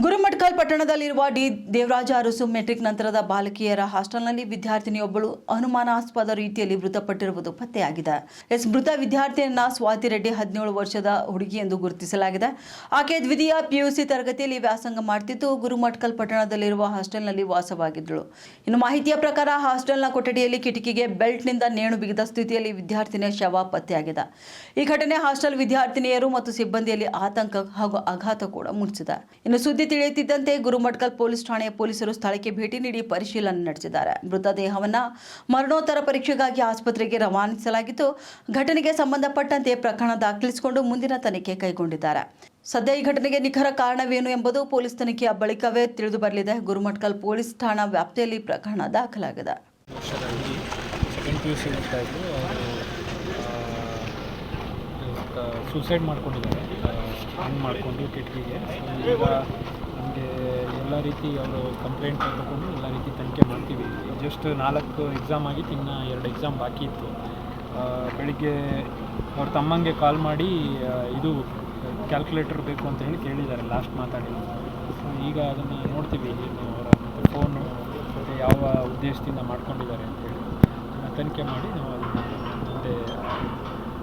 Gurmatkal ಪಟ್ಟಣದಲ್ಲಿರುವ D Devaraja Arasu metric ನಂತರದ ಬಾಲಕಿಯರ ಹಾಸ್ಟೆಲ್ನಲ್ಲಿ ವಿದ್ಯಾರ್ಥಿನಿಯೊಬ್ಬಳು ಅನುಮಾನಾಸ್ಪದ ರೀತಿಯಲ್ಲಿ ಮೃತಪಟ್ಟಿರುವುದು ಪತ್ತೆಯಾಗಿದೆ. ಮೃತ ವಿದ್ಯಾರ್ಥಿನಿಯನ್ನ ಸ್ವಾತಿ ರೆಡ್ಡಿ 17 ವರ್ಷದ ಹುಡುಗಿ ಎಂದು ಗುರುತಿಸಲಾಗಿದೆ. ಆಕೆ ದ್ವಿತೀಯ ಪಿಯುಸಿ ತರಗತಿಯಲ್ಲಿ ವ್ಯಾಸಂಗ ಮಾಡುತ್ತಿದ್ದು ಗುರುಮಠಕಲ್ ಪಟ್ಟಣದಲ್ಲಿರುವ ಹಾಸ್ಟೆಲ್ನಲ್ಲಿ ವಾಸವಾಗಿದ್ದಳು. ಇನ್ನು ಮಾಹಿತಿಯ ಪ್ರಕಾರ ಹಾಸ್ಟೆಲ್ನ ಕೊಠಡಿಯಲ್ಲಿ ಕಿಟಕಿಗೆ ಬೆಲ್ಟ್ನಿಂದ ನೇಣು ಬಿಗಿದ ಸ್ಥಿತಿಯಲ್ಲಿ ವಿದ್ಯಾರ್ಥಿನಿಯ ಶವ ಪತ್ತೆಯಾಗಿದೆ. ಈ ಘಟನೆ ಹಾಸ್ಟೆಲ್ ವಿದ್ಯಾರ್ಥಿನಿಯರು ಮತ್ತು ಸಿಬ್ಬಂದಿಯಲ್ಲಿ ಆತಂಕ ಹಾಗೂ ಆಘಾತ ಕೂಡ ಮೂಡಿಸಿದೆ. ಇನ್ನು ಸುದ್ದಿ ತಿಳಿಯುತ್ತಿದ್ದಂತೆ ಗುರುಮಠಕಲ್ ಪೊಲೀಸ್ ಠಾಣೆಯ ಪೊಲೀಸರು ಸ್ಥಳಕ್ಕೆ ಭೇಟಿ ನೀಡಿ ಪರಿಶೀಲನೆ ನಡೆಸಿದ್ದಾರೆ. ಮೃತದೇಹವನ್ನು ಮರಣೋತ್ತರ ಪರೀಕ್ಷೆಗಾಗಿ ಆಸ್ಪತ್ರೆಗೆ ರವಾನಿಸಲಾಗಿದ್ದು, ಘಟನೆಗೆ ಸಂಬಂಧಪಟ್ಟಂತೆ ಪ್ರಕರಣ ದಾಖಲಿಸಿಕೊಂಡು ಮುಂದಿನ ತನಿಖೆ ಕೈಗೊಂಡಿದ್ದಾರೆ. ಸದ್ಯ ಈ ಘಟನೆಗೆ ನಿಖರ ಕಾರಣವೇನು ಎಂಬುದು ಪೊಲೀಸ್ ತನಿಖೆಯ ಬಳಿಕವೇ ತಿಳಿದು ಬರಲಿದೆ. ಗುರುಮಠಕಲ್ ಪೊಲೀಸ್ ಠಾಣಾ ವ್ಯಾಪ್ತಿಯಲ್ಲಿ ಪ್ರಕರಣ ದಾಖಲಾಗಿದೆ. ಸೂಸೈಡ್ ಮಾಡ್ಕೊಂಡಿದ್ದಾರೆ. ಹಂಗೆ ಮಾಡಿಕೊಂಡು ಕಿಟಕಿಗೆ ಈಗ ನಮಗೆ ಎಲ್ಲ ರೀತಿ ಅವರು ಕಂಪ್ಲೇಂಟ್ ತಗೊಂಡು ಎಲ್ಲ ರೀತಿ ತನಿಖೆ ಮಾಡ್ತೀವಿ. ಜಸ್ಟ್ 4 ಎಕ್ಸಾಮ್ ಆಗಿತ್ತು, ಇನ್ನು 2 ಎಕ್ಸಾಮ್ ಬಾಕಿ ಇತ್ತು. ಬೆಳಿಗ್ಗೆ ಅವ್ರ ತಮ್ಮಂಗೆ ಕಾಲ್ ಮಾಡಿ ಇದು ಕ್ಯಾಲ್ಕುಲೇಟರ್ ಬೇಕು ಅಂತ ಹೇಳಿ ಕೇಳಿದ್ದಾರೆ, ಲಾಸ್ಟ್ ಮಾತಾಡಿ. ಈಗ ಅದನ್ನು ನೋಡ್ತೀವಿ, ಅವರ ಫೋನು ಮತ್ತು ಯಾವ ಉದ್ದೇಶದಿಂದ ಮಾಡ್ಕೊಂಡಿದ್ದಾರೆ ಅಂತೇಳಿ ತನಿಖೆ ಮಾಡಿ ನಾವು ಅದನ್ನು ಮುಂದೆ